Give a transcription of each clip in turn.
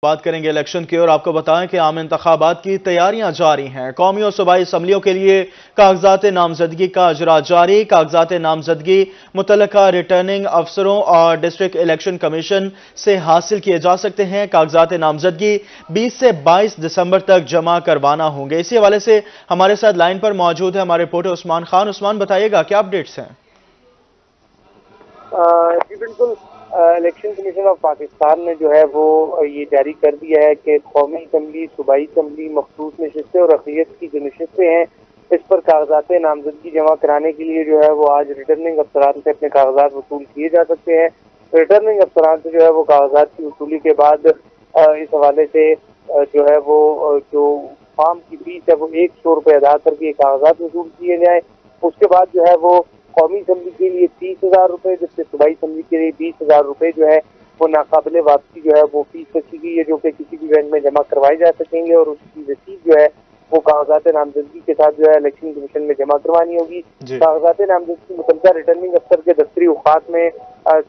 بات کریں گے الیکشن کی اور آپ کو بتائیں کہ عام انتخابات کی تیاریاں جاری ہیں۔ قومی اور صوبائی اسمبلیوں کے لیے کاغذات نامزدگی کا اجرا جاری۔ کاغذات نامزدگی متعلقہ ریٹرننگ افسروں اور ڈسٹرکٹ الیکشن کمیشن سے حاصل کیے جا سکتے ہیں۔ کاغذات نامزدگی 20 سے 22 دسمبر تک جمع کروانا ہوں گے۔ اسی حوالے سے ہمارے ساتھ لائن پر موجود ہے ہمارے رپورٹر عثمان خان۔ عثمان بتائیے گا کیا اپڈیٹس ہیں؟ جی بالکل، الیکشن کمیشن آف پاکستان نے جو ہے وہ یہ جاری کر دیا ہے کہ قومی اسمبلی، صوبائی اسمبلی، مخصوص نشستیں اور اقلیت کی جو نشستیں ہیں اس پر کاغذات نامزدگی جمع کرانے کے لیے جو ہے وہ آج ریٹرننگ افسران سے اپنے کاغذات وصول کیے جا سکتے ہیں۔ ریٹرننگ افسران سے جو ہے وہ کاغذات کی وصولی کے بعد اس حوالے سے جو ہے وہ جو فارم کی فیس ہے وہ 100 روپے ادا کر کے کاغذات وصول کیے جائیں۔ اس کے بعد جو ہے وہ قومی اسمبلی کے لیے 30,000 روپے، جبکہ صوبائی اسمبلی کے لیے 20,000 روپے جو ہے وہ ناقابل واپسی جو ہے وہ فیس رکھی گئی ہے، جو کہ کسی بھی بینک میں جمع کروائے جا سکیں گے اور اس کی رسید جو ہے وہ کاغذات نامزدگی کے ساتھ جو ہے الیکشن کمیشن میں جمع کروانی ہوگی۔ کاغذات نامزدگی متعلقہ ریٹرننگ افسر کے دفتری اوقات میں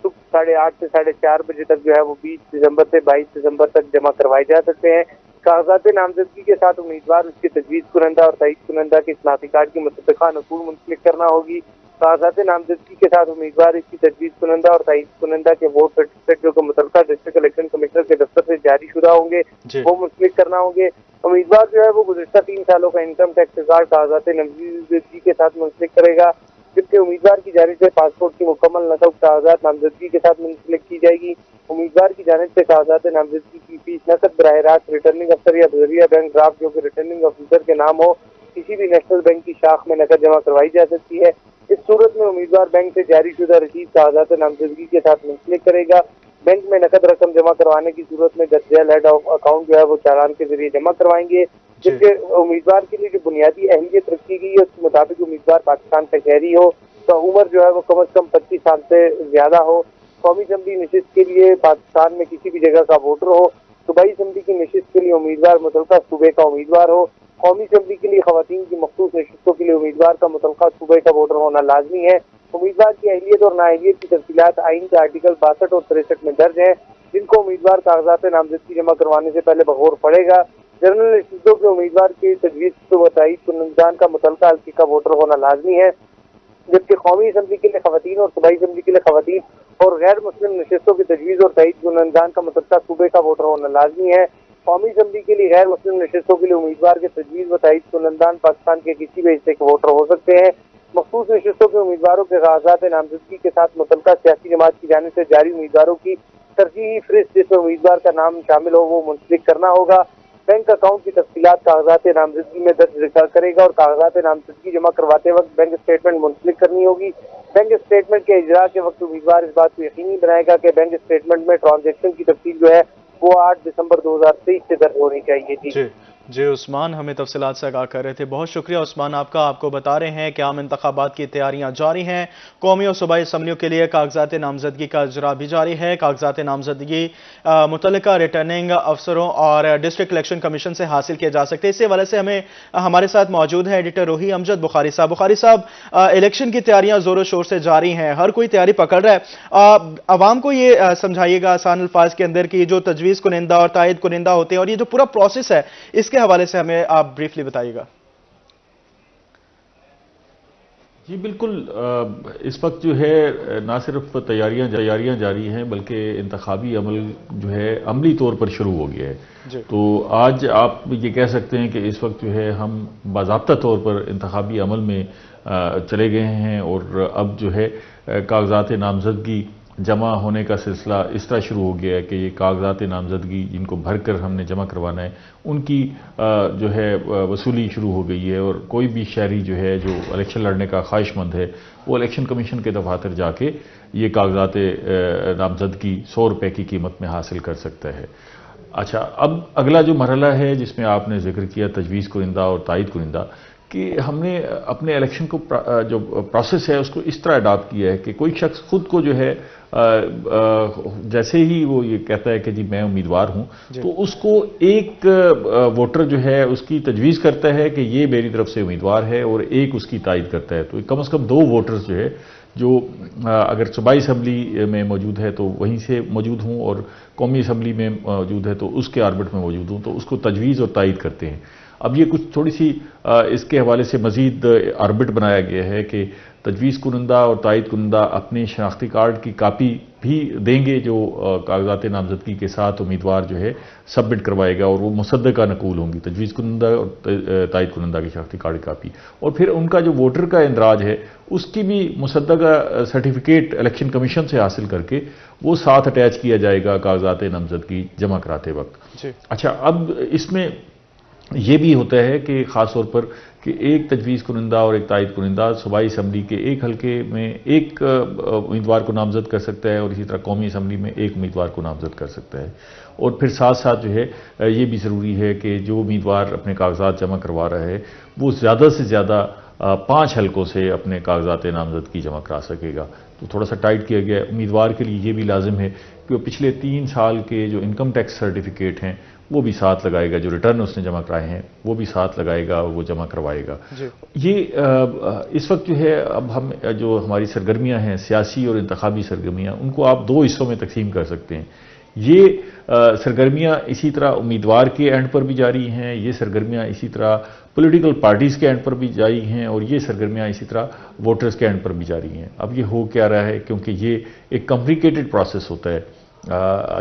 صبح 8:30 سے 4:30 بجے تک جو ہے وہ 20 دسمبر سے 22 دسمبر تک جمع کروائے جا سکتے ہیں۔ کاغذات نامزدگی کے ساتھ امیدوار اس کے تجویز کنندہ اور تائید کنندہ کے شناختی کارڈ کی متفقہ نقول منسلک کرنا ہوگی۔ کاغذات نامزدگی کے ساتھ امیدوار اس کی تجویز کنندہ اور تائید کنندہ کے ووٹ سرٹیفکیٹ جو کہ متعلقہ ڈسٹرکٹ الیکشن کمشنر کے دفتر سے جاری شدہ ہوں گے وہ منسلک کرنا ہوں گے۔ امیدوار جو ہے وہ گزشتہ 3 سالوں کا انکم ٹیکس ریکارڈ کاغذات نامزدگی کے ساتھ منسلک کرے گا، جبکہ امیدوار کی جانب سے پاسپورٹ کی مکمل نقل کاغذات نامزدگی کے ساتھ منسلک کی جائے گی۔ امیدوار کی جانب سے کاغذات نامزدگی کی فیس نقد براہ راست ریٹرننگ افسر یا بذریعہ بینک ڈرافٹ جو کہ ریٹرننگ افسر کے نام ہو کسی بھی نیشنل بینک کی شاخ میں نقد جمع کروائی جا سکتی ہے۔ اس صورت میں امیدوار بینک سے جاری شدہ رسید کاغذات نامزدگی کے ساتھ منسلک کرے گا۔ بینک میں نقد رقم جمع کروانے کی صورت میں درج ذیل ہیڈ آف اکاؤنٹ جو ہے وہ چالان کے ذریعے جمع کروائیں گے، جبکہ امیدوار کے لیے جو بنیادی اہلیت رکھی گئی ہے اس کے مطابق امیدوار پاکستان کا شہری ہو تو عمر جو ہے وہ کم از کم 25 سال سے زیادہ ہو، قومی اسمبلی نشست کے لیے پاکستان میں کسی بھی جگہ کا ووٹر ہو، صوبائی اسمبلی کی نشست کے لیے امیدوار متعلقہ صوبے کا امیدوار ہو، قومی اسمبلی کے لیے خواتین کی مخصوص نشستوں کے لیے امیدوار کا متعلقہ صوبے کا ووٹر ہونا لازمی ہے۔ امیدوار کی اہلیت اور نااہلیت کی تفصیلات آئین کے آرٹیکل 62 اور 63 میں درج ہیں، جن کو امیدوار کاغذات نامزدگی جمع کروانے سے پہلے بغور پڑے گا۔ جنرل نشستوں کے امیدوار کی تجویز و تائید کنندگان کا متعلقہ حلقے کا ووٹر ہونا لازمی ہے، جبکہ قومی اسمبلی کے لیے خواتین اور صوبائی اسمبلی کے لیے خواتین اور غیر مسلم نشستوں کی تجویز اور تائید کنندگان کا متعلقہ صوبے کا ووٹر ہونا لازمی ہے۔ قومی اسمبلی کے لیے غیر مسلم نشستوں کے لیے امیدوار کے تجویز و تائید کنندگان پاکستان کے کسی بھی حصے کے ووٹر ہو سکتے ہیں۔ مخصوص نشستوں کے امیدواروں کے کاغذات نامزدگی کے ساتھ متعلقہ سیاسی جماعت کی جانب سے جاری امیدواروں کی ترجیحی فہرست جس میں امیدوار کا نام شامل ہو وہ منسلک کرنا ہوگا۔ بینک اکاؤنٹ کی تفصیلات کاغذات نامزدگی میں درج ذکر کرے گا اور کاغذات نامزدگی جمع کرواتے وقت بینک اسٹیٹمنٹ منسلک کرنی ہوگی۔ بینک اسٹیٹمنٹ کے اجرا کے وقت امیدوار اس بات کو یقینی بنائے گا کہ بینک اسٹیٹمنٹ میں ٹرانزیکشن کی تفصیل جو ہے وہ 8 دسمبر 2023 سے درج ہونی چاہیے۔ جی عثمان ہمیں تفصیلات سے آگاہ کر رہے تھے، بہت شکریہ عثمان آپ کو بتا رہے ہیں کہ عام انتخابات کی تیاریاں جاری ہیں۔ قومی اور صوبائی اسمبلیوں کے لیے کاغذات نامزدگی کا اجرا بھی جاری ہے۔ کاغذات نامزدگی متعلقہ ریٹرننگ افسروں اور ڈسٹرکٹ الیکشن کمیشن سے حاصل کیے جا سکتے ہیں۔ اسی حوالے سے ہمارے ساتھ موجود ہے ایڈیٹر روحی امجد بخاری صاحب۔ الیکشن کی تیاریاں زور و شور سے جاری ہیں، ہر کوئی تیاری پکڑ رہا ہے۔ عوام کو یہ سمجھائیے گا آسان الفاظ کے اندر کہ جو تجویز کنندہ اور تائید کنندہ ہوتے ہیں اور یہ جو پورا پروسیس ہے اس کے حوالے سے ہمیں آپ بریفلی بتائیے گا۔ جی بالکل، اس وقت جو ہے نہ صرف تیاریاں جاری ہیں بلکہ انتخابی عمل جو ہے عملی طور پر شروع ہو گیا ہے۔ تو آج آپ یہ کہہ سکتے ہیں کہ اس وقت جو ہے ہم باضابطہ طور پر انتخابی عمل میں چلے گئے ہیں اور اب جو ہے کاغذات نامزدگی جمع ہونے کا سلسلہ اس طرح شروع ہو گیا ہے کہ یہ کاغذات نامزدگی جن کو بھر کر ہم نے جمع کروانا ہے ان کی جو ہے وصولی شروع ہو گئی ہے، اور کوئی بھی شہری جو ہے جو الیکشن لڑنے کا خواہش مند ہے وہ الیکشن کمیشن کے دفاتر جا کے یہ کاغذات نامزدگی 100 روپے کی قیمت میں حاصل کر سکتا ہے۔ اچھا، اب اگلا جو مرحلہ ہے جس میں آپ نے ذکر کیا تجویز کنندہ اور تائید کنندہ، کہ ہم نے اپنے الیکشن کو جو پروسیس ہے اس کو اس طرح اڈاپٹ کیا ہے کہ کوئی شخص خود کو جو ہے جیسے ہی وہ یہ کہتا ہے کہ جی میں امیدوار ہوں تو اس کو ایک ووٹر جو ہے اس کی تجویز کرتا ہے کہ یہ میری طرف سے امیدوار ہے اور ایک اس کی تائید کرتا ہے، تو کم از کم 2 ووٹرز جو ہے جو اگر صوبائی اسمبلی میں موجود ہے تو وہیں سے موجود ہوں، اور قومی اسمبلی میں موجود ہے تو اس کے آربٹ میں موجود ہوں، تو اس کو تجویز اور تائید کرتے ہیں۔ اب یہ کچھ تھوڑی سی اس کے حوالے سے مزید آربٹ بنایا گیا ہے کہ تجویز کنندہ اور تائید کنندہ اپنے شناختی کارڈ کی کاپی بھی دیں گے جو کاغذات نامزدگی کے ساتھ امیدوار جو ہے سبمٹ کروائے گا، اور وہ مصدقہ نقول ہوں گی، تجویز کنندہ اور تائید کنندہ کی شناختی کارڈ کی کاپی، اور پھر ان کا جو ووٹر کا اندراج ہے اس کی بھی مصدقہ سرٹیفکیٹ الیکشن کمیشن سے حاصل کر کے وہ ساتھ اٹیچ کیا جائے گا کاغذات نامزدگی جمع کراتے وقت۔ اچھا، اب اس میں یہ بھی ہوتا ہے کہ خاص طور پر کہ ایک تجویز کنندہ اور ایک تائید کنندہ صوبائی اسمبلی کے ایک حلقے میں ایک امیدوار کو نامزد کر سکتا ہے، اور اسی طرح قومی اسمبلی میں ایک امیدوار کو نامزد کر سکتا ہے۔ اور پھر ساتھ ساتھ جو ہے یہ بھی ضروری ہے کہ جو امیدوار اپنے کاغذات جمع کروا رہا ہے وہ زیادہ سے زیادہ 5 حلقوں سے اپنے کاغذات نامزدگی جمع کرا سکے گا۔ تو تھوڑا سا ٹائٹ کیا گیا ہے۔ امیدوار کے لیے یہ بھی لازم ہے کہ وہ پچھلے 3 سال کے جو انکم ٹیکس سرٹیفکیٹ ہیں وہ بھی ساتھ لگائے گا، جو ریٹرن اس نے جمع کرائے ہیں وہ بھی ساتھ لگائے گا، وہ جمع کروائے گا۔ یہ اس وقت جو ہے اب ہم جو ہماری سرگرمیاں ہیں سیاسی اور انتخابی سرگرمیاں، ان کو آپ 2 حصوں میں تقسیم کر سکتے ہیں۔ یہ سرگرمیاں اسی طرح امیدوار کے اینڈ پر بھی جاری ہیں، یہ سرگرمیاں اسی طرح پولیٹیکل پارٹیز کے اینڈ پر بھی جاری ہیں، اور یہ سرگرمیاں اسی طرح ووٹرز کے اینڈ پر بھی جاری ہیں۔ اب یہ ہو کیا رہا ہے، کیونکہ یہ ایک کمپلیکیٹڈ پروسیس ہوتا ہے۔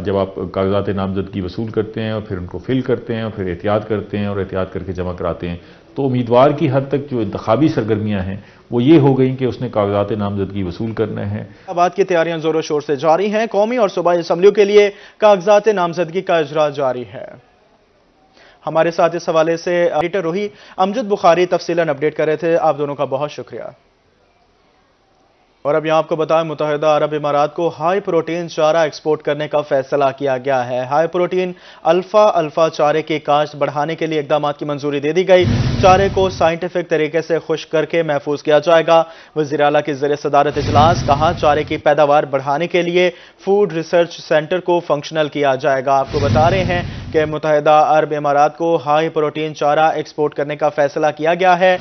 جب آپ کاغذات نامزدگی وصول کرتے ہیں اور پھر ان کو فل کرتے ہیں اور پھر احتیاط کرتے ہیں اور احتیاط کر کے جمع کراتے ہیں، تو امیدوار کی حد تک جو انتخابی سرگرمیاں ہیں وہ یہ ہو گئیں کہ اس نے کاغذات نامزدگی وصول کرنا ہے۔ انتخابات کی تیاریاں زور و شور سے جاری ہیں۔ قومی اور صوبائی اسمبلیوں کے لیے کاغذات نامزدگی کا اجرا جاری ہے۔ ہمارے ساتھ اس حوالے سے ایڈیٹر روحی امجد بخاری تفصیلاً اپڈیٹ کر رہے تھے، آپ دونوں کا بہت شکریہ۔ اور اب یہاں آپ کو بتائیں، متحدہ عرب امارات کو ہائی پروٹین چارہ ایکسپورٹ کرنے کا فیصلہ کیا گیا ہے۔ ہائی پروٹین الفا چارے کی کاشت بڑھانے کے لیے اقدامات کی منظوری دے دی گئی۔ چارے کو سائنٹیفک طریقے سے خشک کر کے محفوظ کیا جائے گا۔ وزیر اعلیٰ کی زیر صدارت اجلاس، کہا چارے کی پیداوار بڑھانے کے لیے فوڈ ریسرچ سینٹر کو فنکشنل کیا جائے گا۔ آپ کو بتا رہے ہیں کہ متحدہ عرب امارات کو ہائی پروٹین چارہ ایکسپورٹ کرنے کا فیصلہ کیا گیا ہے۔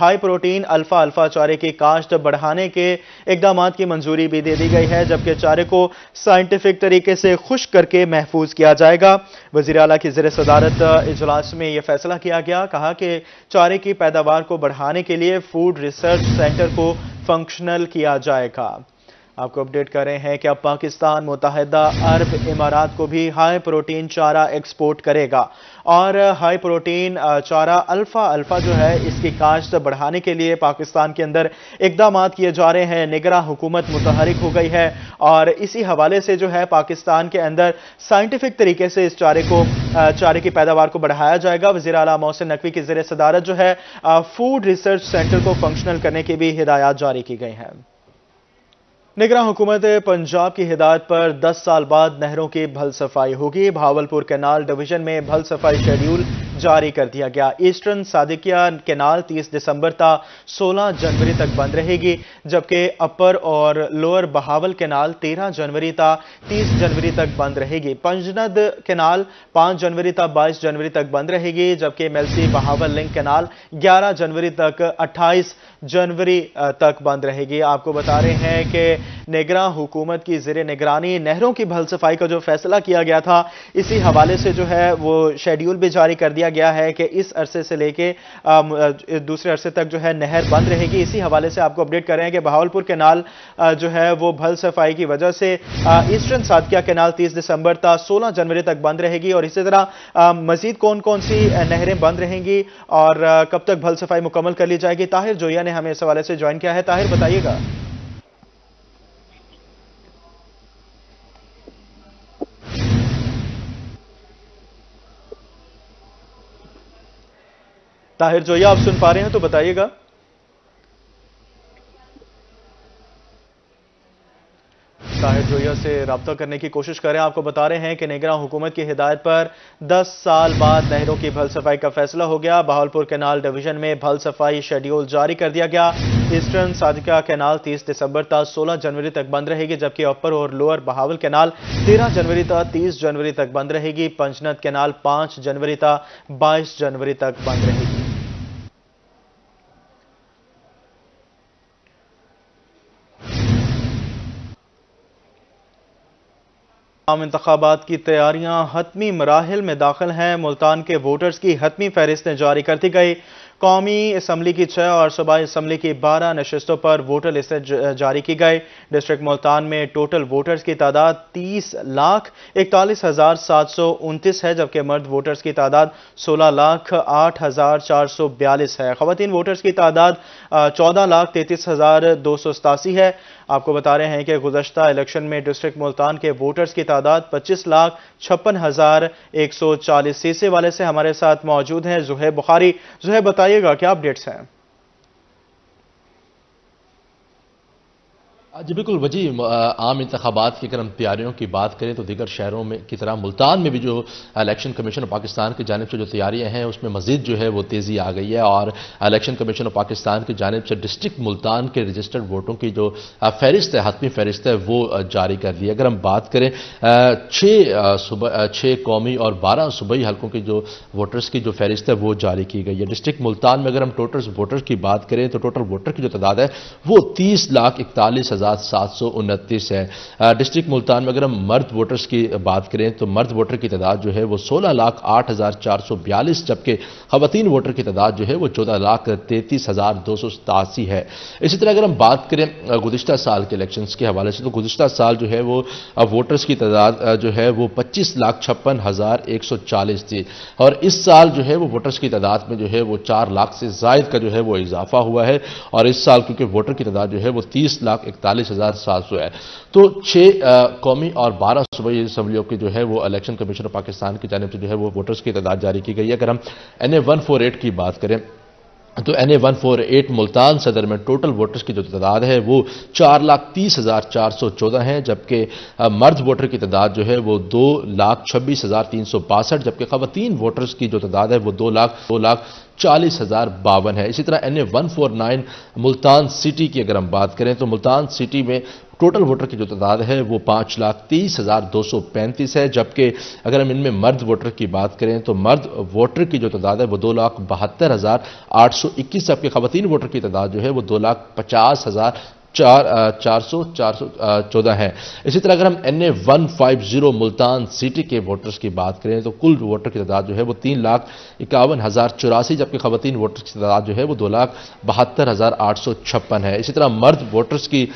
ہائی پروٹین الفا چارے کی کاشت بڑھانے کے اقدامات کی منظوری بھی دے دی گئی ہے، جبکہ چارے کو سائنٹیفک طریقے سے خشک کر کے محفوظ کیا جائے گا۔ وزیر اعلیٰ کی زیر صدارت اجلاس میں یہ فیصلہ کیا گیا، کہا کہ چارے کی پیداوار کو بڑھانے کے لیے فوڈ ریسرچ سینٹر کو فنکشنل کیا جائے گا۔ آپ کو اپڈیٹ کر رہے ہیں کہ اب پاکستان متحدہ عرب امارات کو بھی ہائی پروٹین چارہ ایکسپورٹ کرے گا، اور ہائی پروٹین چارہ الفا جو ہے اس کی کاشت بڑھانے کے لیے پاکستان کے اندر اقدامات کیے جا رہے ہیں۔ نگراں حکومت متحرک ہو گئی ہے، اور اسی حوالے سے جو ہے پاکستان کے اندر سائنٹیفک طریقے سے اس چارے کی پیداوار کو بڑھایا جائے گا۔ وزیر اعلیٰ محسن نقوی کی زیر صدارت جو ہے فوڈ ریسرچ سینٹر کو فنکشنل کرنے کی بھی ہدایات جاری کی گئی ہیں۔ نگراں حکومت پنجاب کی ہدایت پر 10 سال بعد نہروں کی بھل صفائی ہوگی۔ بہاولپور کینال ڈویژن میں بھل صفائی شیڈیول جاری کر دیا گیا۔ ایسٹرن صادقیہ کینال 30 دسمبر تا 16 جنوری تک بند رہے گی، جبکہ اپر اور لوئر بہاول کینال 13 جنوری تا 30 جنوری تک بند رہے گی۔ پنجند کینال 5 جنوری تا 22 جنوری تک بند رہے گی، جبکہ میلسی بہاول لنک کینال 11 جنوری تک 28 جنوری تک بند رہے گی۔ آپ کو بتا رہے ہیں کہ نگراں حکومت کی زیر نگرانی نہروں کی بھل صفائی کا جو فیصلہ کیا گیا تھا، اسی حوالے سے جو ہے وہ شیڈیول بھی جاری کر دیا گیا ہے کہ اس عرصے سے لے کے دوسرے عرصے تک جو ہے نہر بند رہے گی۔ اسی حوالے سے آپ کو اپڈیٹ کر رہے ہیں کہ بہاولپور کینال جو ہے وہ بھل صفائی کی وجہ سے ایسٹرن صادقیہ کینال 30 دسمبر تا 16 جنوری تک بند رہے گی، اور اسی طرح مزید کون کون سی نہریں بند رہیں گی اور کب تک بھل صفائی مکمل کر لی جائے گی، طاہر جویا نے ہمیں اس حوالے سے جوائن کیا ہے۔ طاہر بتائیے گا۔ طاہر جویا آپ سن پا رہے ہیں تو بتائیے گا۔ طاہر جویا سے رابطہ کرنے کی کوشش کریں۔ آپ کو بتا رہے ہیں کہ نگراں حکومت کی ہدایت پر 10 سال بعد نہروں کی بھل صفائی کا فیصلہ ہو گیا۔ بہاولپور کینال ڈویژن میں بھل صفائی شیڈیول جاری کر دیا گیا۔ ایسٹرن صادقیہ کینال 30 دسمبر تا 16 جنوری تک بند رہے گی، جبکہ اپر اور لوئر بہاول کینال 13 جنوری تا 30 جنوری تک بند رہے گی۔ پنجند کینال 5 جنوری تا 22 جنوری تک بند رہے گی۔ عام انتخابات کی تیاریاں حتمی مراحل میں داخل ہیں۔ ملتان کے ووٹرز کی حتمی فہرستیں جاری کر دی گئی۔ قومی اسمبلی کی 6 اور صوبائی اسمبلی کی 12 نشستوں پر ووٹر لسٹیں جاری کی گئی۔ ڈسٹرکٹ ملتان میں ٹوٹل ووٹرز کی تعداد 30,41,729 ہے، جبکہ مرد ووٹرز کی تعداد 16,08,442 ہے۔ خواتین ووٹرز کی تعداد 14,33,287 ہے۔ آپ کو بتا رہے ہیں کہ گزشتہ الیکشن میں ڈسٹرکٹ ملتان کے ووٹرز کی تعداد 25,56,140 تھی۔ اس حوالے سے ہمارے ساتھ موجود ہیں زہیب بخاری۔ زہیب بتائیے گا کیا اپڈیٹس ہیں؟ جی بالکل وجی، عام انتخابات کی اگر ہم تیاریوں کی بات کریں تو دیگر شہروں میں کی طرح ملتان میں بھی جو الیکشن کمیشن آف پاکستان کی جانب سے جو تیاریاں ہیں اس میں مزید جو ہے وہ تیزی آ گئی ہے، اور الیکشن کمیشن آف پاکستان کی جانب سے ڈسٹرکٹ ملتان کے رجسٹرڈ ووٹوں کی جو فہرست ہے، حتمی فہرست ہے، وہ جاری کر دی ہے۔ اگر ہم بات کریں 6 قومی اور 12 صوبائی حلقوں کی جو ووٹرز کی جو فہرست ہے وہ جاری کی گئی ہے۔ ڈسٹرکٹ ملتان میں اگر ہم ٹوٹل ووٹر کی بات کریں تو ٹوٹل ووٹر کی جو تعداد ہے وہ 30,41,729 ہے۔ ڈسٹرکٹ ملتان میں اگر ہم مرد ووٹرز کی بات کریں تو مرد ووٹر کی تعداد جو ہے وہ 16,08,442، جبکہ خواتین ووٹر کی تعداد جو ہے وہ 14,33,287 ہے۔ اسی طرح اگر ہم بات کریں گزشتہ سال کے الیکشنز کے حوالے سے تو گزشتہ سال جو ہے وہ ووٹرز کی تعداد جو ہے وہ 25,56,140 تھی، اور اس سال جو ہے وہ ووٹرز کی تعداد میں جو ہے وہ 4 لاکھ سے زائد کا جو ہے وہ اضافہ ہوا ہے، اور اس سال کیونکہ ووٹر کی تعداد جو ہے وہ 30,41,700 ہے۔ تو 6 قومی اور 12 صوبائی اسمبلیوں کی جو ہے وہ الیکشن کمیشن آف پاکستان کی جانب سے جو ہے وہ ووٹرز کی تعداد جاری کی گئی ہے۔ اگر ہم NA 148 کی بات کریں تو NA 148 ملتان صدر میں ٹوٹل ووٹرز کی جو تعداد ہے وہ 4,30,414 ہیں، جبکہ مرد ووٹر کی تعداد جو ہے وہ 2,26,362، جبکہ خواتین ووٹرز کی جو تعداد ہے وہ 2,40,052 ہے۔ اسی طرح NA 149 ملتان سٹی کی اگر ہم بات کریں تو ملتان سٹی میں ٹوٹل ووٹر کی جو تعداد ہے وہ 5,23,235 ہے، جبکہ اگر ہم ان میں مرد ووٹر کی بات کریں تو مرد ووٹر کی جو تعداد ہے وہ 2,72,821، جبکہ خواتین ووٹر کی تعداد جو ہے وہ 2,50,414 ہے۔ اسی طرح اگر ہم NA 150 ملتان سٹی کے ووٹرز کی بات کریں تو کل ووٹر کی تعداد جو ہے وہ 3,51,084، جبکہ خواتین ووٹرز کی تعداد جو ہے وہ 2,72,856 ہے۔ اسی طرح مرد ووٹرز کی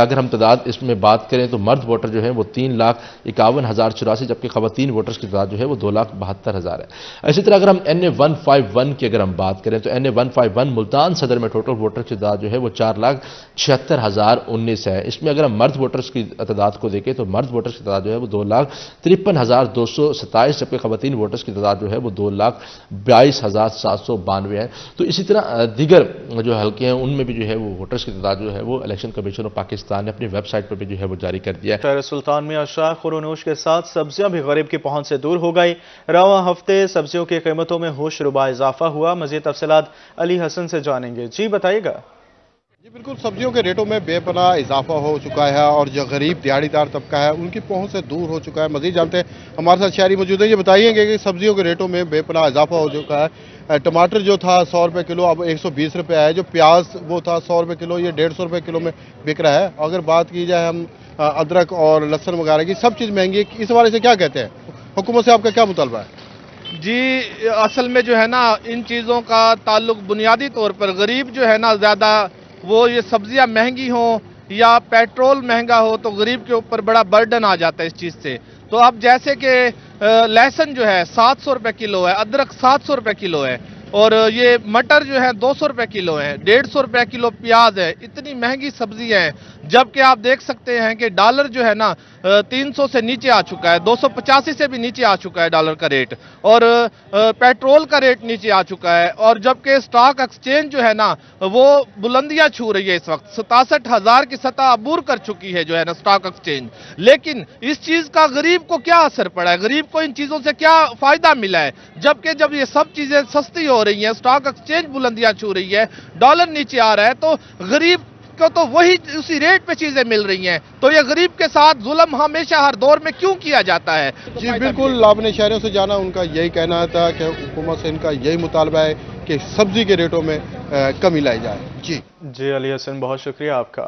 اگر ہم تعداد اس میں بات کریں تو مرد ووٹر جو ہے وہ 3,51,084، جبکہ خواتین ووٹرز کی تعداد جو ہے وہ 2,72,000 ہے۔ اسی طرح اگر ہم NA 151 کی اگر ہم بات کریں تو NA 151 ملتان صدر میں ٹوٹل ووٹر کی تعداد جو ہے وہ 4,76,019 ہے۔ اس میں اگر ہم مرد ووٹرز کی تعداد کو دیکھیں تو مرد ووٹرز کی تعداد جو ہے وہ 2,53,227، جبکہ خواتین ووٹرز کی تعداد جو ہے وہ 2,22,792 ہے۔ تو اسی طرح دیگر جو حلقے ہیں ان میں بھی جو ہے وہ ووٹرز کی تعداد جو ہے وہ الیکشن کمیشن آف پاکستان نے اپنی ویب سائٹ پر بھی جو ہے وہ جاری کر دیا ہے۔ شہر سلطان میں اشیاء خورونوش کے ساتھ سبزیاں بھی غریب کی پہنچ سے دور ہو گئی۔ رواں ہفتے سبزیوں کی قیمتوں میں ہوش ربا اضافہ ہوا۔ مزید تفصیلات علی حسن سے جانیں گے۔ جی بتائیے گا۔ جی بالکل، سبزیوں کے ریٹوں میں بے پناہ اضافہ ہو چکا ہے، اور جو غریب دیہڑی دار طبقہ ہے ان کی پہنچ سے دور ہو چکا ہے۔ مزید جانتے ہیں ہمارے ساتھ شہری موجود ہیں، یہ بتائیے گے کہ سبزیوں کے ریٹوں میں بے پناہ اضافہ ہو چکا ہے۔ ٹماٹر جو تھا 100 روپے کلو اب 120 روپے ہے، جو پیاز وہ تھا 100 روپے کلو یہ 150 روپے کلو میں بک رہا ہے۔ اگر بات کی جائے ہم ادرک اور لہسن وغیرہ کی، سب چیز مہنگی ہے، اس حوالے سے کیا کہتے ہیں؟ حکومت سے آپ کا کیا مطالبہ ہے؟ جی اصل میں جو ہے نا ان چیزوں کا تعلق بنیادی طور پر غریب جو ہے نا زیادہ وہ یہ سبزیاں مہنگی ہوں یا پیٹرول مہنگا ہو تو غریب کے اوپر بڑا برڈن آ جاتا ہے اس چیز سے۔ تو اب جیسے کہ لہسن جو ہے 700 روپے کلو ہے، ادرک 700 روپے کلو ہے، اور یہ مٹر جو ہے 200 روپے کلو ہے، 150 روپے کلو پیاز ہے۔ اتنی مہنگی سبزی ہیں، جبکہ آپ دیکھ سکتے ہیں کہ ڈالر جو ہے نا 300 سے نیچے آ چکا ہے، 285 سے بھی نیچے آ چکا ہے ڈالر کا ریٹ، اور پیٹرول کا ریٹ نیچے آ چکا ہے، اور جبکہ سٹاک ایکسچینج جو ہے نا وہ بلندیاں چھو رہی ہے اس وقت، 67,000 کی سطح عبور کر چکی ہے جو ہے نا سٹاک ایکسچینج۔ لیکن اس چیز کا غریب کو کیا اثر پڑا ہے، غریب کو ان چیزوں سے کیا فائدہ ملا ہے؟ جبکہ جب یہ سب چیزیں سستی ہو رہی ہیں، سٹاک ایکسچینج بلندیاں چھو رہی ہے، ڈالر نیچے آ رہا ہے، تو غریب کو تو وہی اسی ریٹ پہ چیزیں مل رہی ہیں۔ تو یہ غریب کے ساتھ ظلم ہمیشہ ہر دور میں کیوں کیا جاتا ہے؟ جی بالکل، آپ نے شہریوں سے جانا، ان کا یہی کہنا تھا کہ حکومت سے ان کا یہی مطالبہ ہے کہ سبزی کے ریٹوں میں کمی لائی جائے۔ جی علی حسن بہت شکریہ آپ کا۔